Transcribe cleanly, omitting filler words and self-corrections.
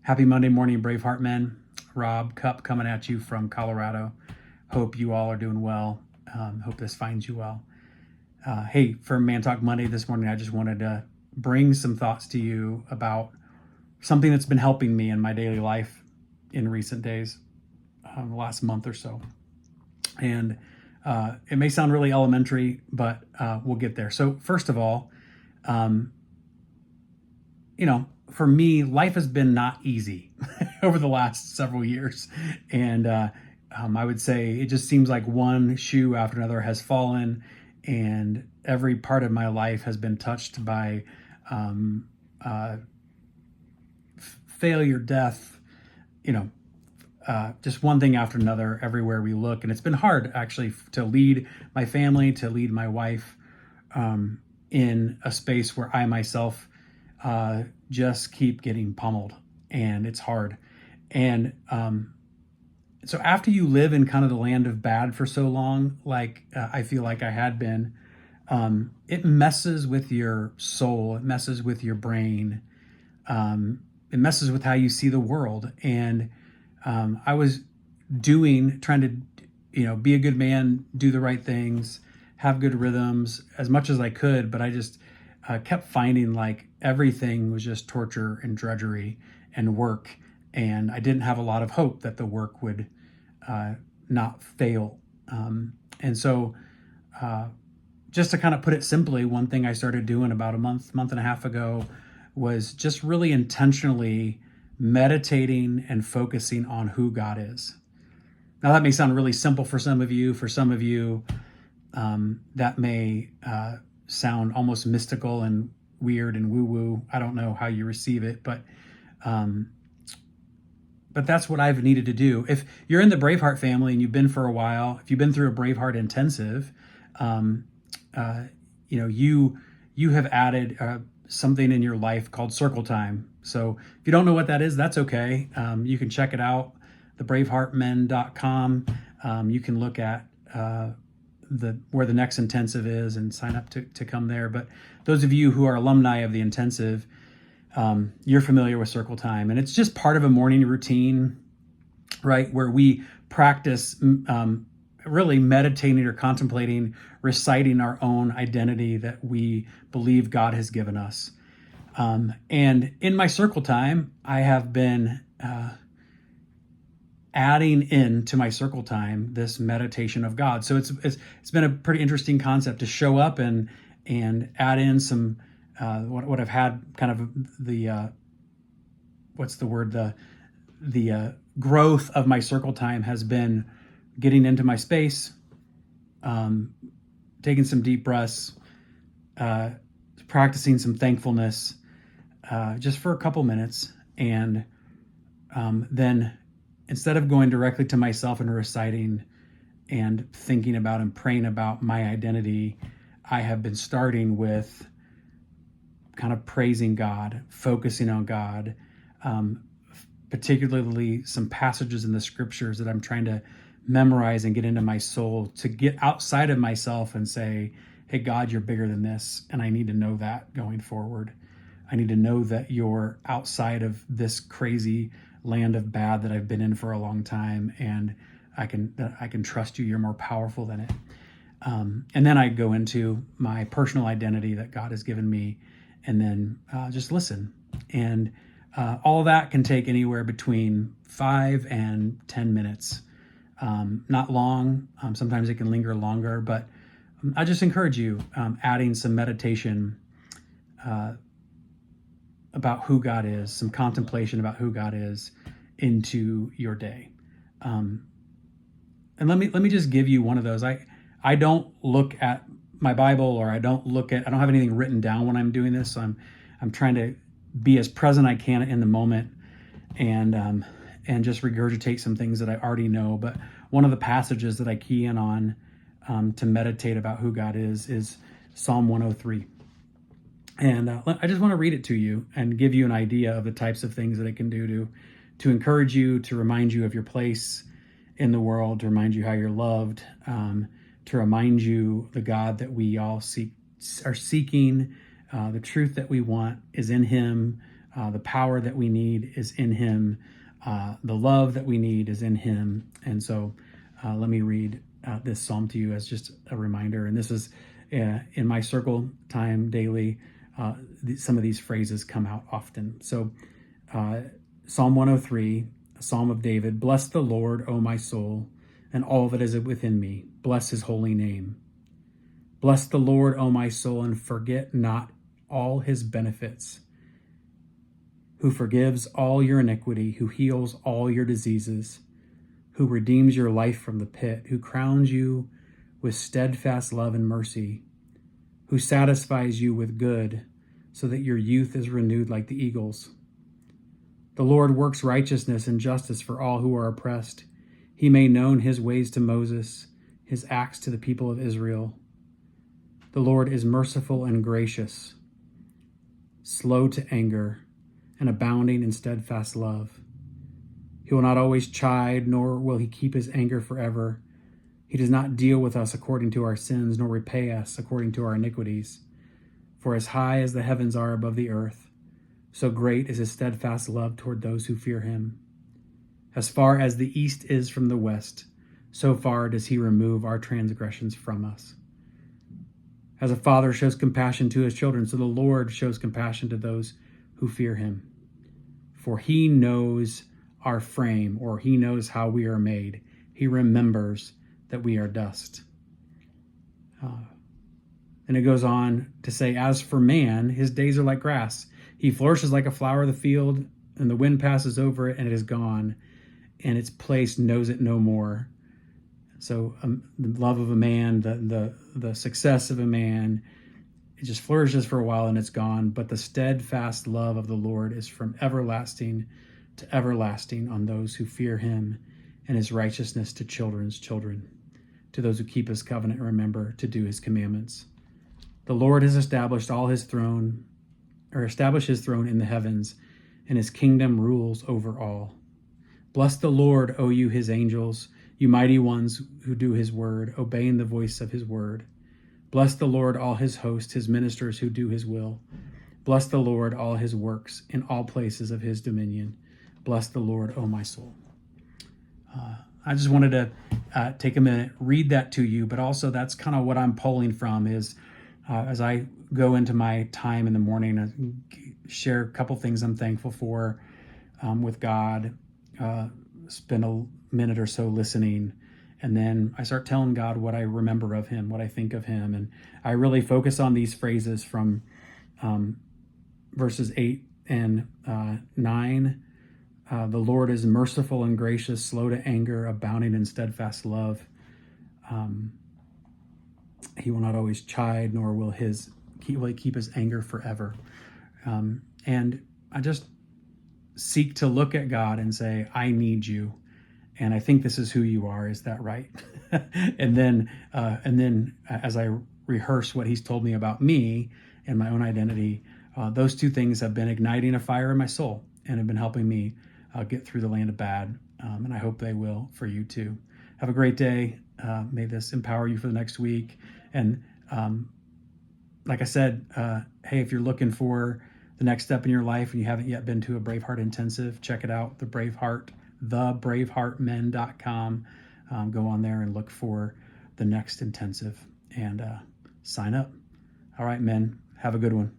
Happy Monday morning, Braveheart men. Rob Cup coming at you from Colorado. Hope you all are doing well. Hope this finds you well. Hey, for Man Talk Monday this morning, I just wanted to bring some thoughts to you about something that's been helping me in my daily life in recent days, the last month or so. And it may sound really elementary, but we'll get there. So first of all, for me, life has been not easy over the last several years. And I would say it just seems like one shoe after another has fallen, and every part of my life has been touched by failure, death, just one thing after another everywhere we look. And it's been hard actually to lead my family, to lead my wife in a space where I myself just keep getting pummeled, and it's hard. And so after you live in kind of the land of bad for so long, like I feel like I had been, it messes with your soul, it messes with your brain, it messes with how you see the world. And I was trying to, be a good man, do the right things, have good rhythms as much as I could, but I just kept finding like everything was just torture and drudgery and work. And I didn't have a lot of hope that the work would not fail. And so just to kind of put it simply, one thing I started doing about a month and a half ago was just really intentionally meditating and focusing on who God is. Now that may sound really simple for some of you. For some of you, that may sound almost mystical and weird and woo-woo. I don't know how you receive it, but that's what I've needed to do. If you're in the Braveheart family and you've been for a while, if you've been through a Braveheart intensive, you have added something in your life called Circle Time. So if you don't know what that is, that's okay. You can check it out, thebraveheartmen.com. You can look at where the next intensive is and sign up to come there. But those of you who are alumni of the intensive, you're familiar with Circle Time, and it's just part of a morning routine, right? Where we practice really meditating or contemplating, reciting our own identity that we believe God has given us. And in my Circle Time, I have been adding into my Circle Time this meditation of God. So it's been a pretty interesting concept to show up and add in some what I've had kind of the growth of my Circle Time has been getting into my space, taking some deep breaths, practicing some thankfulness, just for a couple minutes, and then instead of going directly to myself and reciting and thinking about and praying about my identity, I have been starting with kind of praising God, focusing on God, particularly some passages in the scriptures that I'm trying to memorize and get into my soul, to get outside of myself and say, hey, God, you're bigger than this, and I need to know that going forward. I need to know that you're outside of this crazy land of bad that I've been in for a long time, and I can trust you. You're more powerful than it. And then I go into my personal identity that God has given me, and then just listen. And all of that can take anywhere between 5 and 10 minutes. Not long. Sometimes it can linger longer, but I just encourage you adding some meditation about who God is, some contemplation about who God is into your day. And let me just give you one of those. I don't look at my Bible, or I don't have anything written down when I'm doing this. So I'm trying to be as present I can in the moment, and just regurgitate some things that I already know. But one of the passages that I key in on to meditate about who God is Psalm 103. And I just want to read it to you and give you an idea of the types of things that it can do to encourage you, to remind you of your place in the world, to remind you how you're loved, to remind you the God that we all are seeking. The truth that we want is in him. The power that we need is in him. The love that we need is in him. And so let me read this psalm to you as just a reminder. And this is in my circle time daily. Some of these phrases come out often. So Psalm 103, a psalm of David. Bless the Lord, O my soul, and all that is within me. Bless his holy name. Bless the Lord, O my soul, and forget not all his benefits, who forgives all your iniquity, who heals all your diseases, who redeems your life from the pit, who crowns you with steadfast love and mercy, who satisfies you with good, so that your youth is renewed like the eagles. The Lord works righteousness and justice for all who are oppressed. He made known his ways to Moses, his acts to the people of Israel. The Lord is merciful and gracious, slow to anger, and abounding in steadfast love. He will not always chide, nor will he keep his anger forever. He does not deal with us according to our sins, nor repay us according to our iniquities. For as high as the heavens are above the earth, so great is his steadfast love toward those who fear him. As far as the east is from the west, so far does he remove our transgressions from us. As a father shows compassion to his children, so the Lord shows compassion to those who fear him. For he knows our frame, or he knows how we are made. He remembers that we are dust. And it goes on to say, as for man, his days are like grass. He flourishes like a flower of the field, and the wind passes over it, and it is gone, and its place knows it no more. So the love of a man, the success of a man, it just flourishes for a while and it's gone. But the steadfast love of the Lord is from everlasting to everlasting on those who fear him, and his righteousness to children's children, to those who keep his covenant and remember to do his commandments. The Lord has established his throne in the heavens, and his kingdom rules over all. Bless the Lord, O you his angels, you mighty ones who do his word, obeying the voice of his word. Bless the Lord, all his hosts, his ministers who do his will. Bless the Lord, all his works, in all places of his dominion. Bless the Lord, O my soul. I just wanted to take a minute, read that to you, but also that's kind of what I'm pulling from is as I go into my time in the morning, I share a couple things I'm thankful for with God, spend a minute or so listening, and then I start telling God what I remember of him, what I think of him. And I really focus on these phrases from verses 8 and 9. The Lord is merciful and gracious, slow to anger, abounding in steadfast love. He will not always chide, nor will he keep his anger forever. And I just seek to look at God and say, I need you. And I think this is who you are. Is that right? and then as I rehearse what he's told me about me and my own identity, those two things have been igniting a fire in my soul and have been helping me get through the land of bad. And I hope they will for you too. Have a great day. May this empower you for the next week. And like I said, hey, if you're looking for the next step in your life and you haven't yet been to a Braveheart intensive, check it out, thebraveheartmen.com. Go on there and look for the next intensive and sign up. All right, men, have a good one.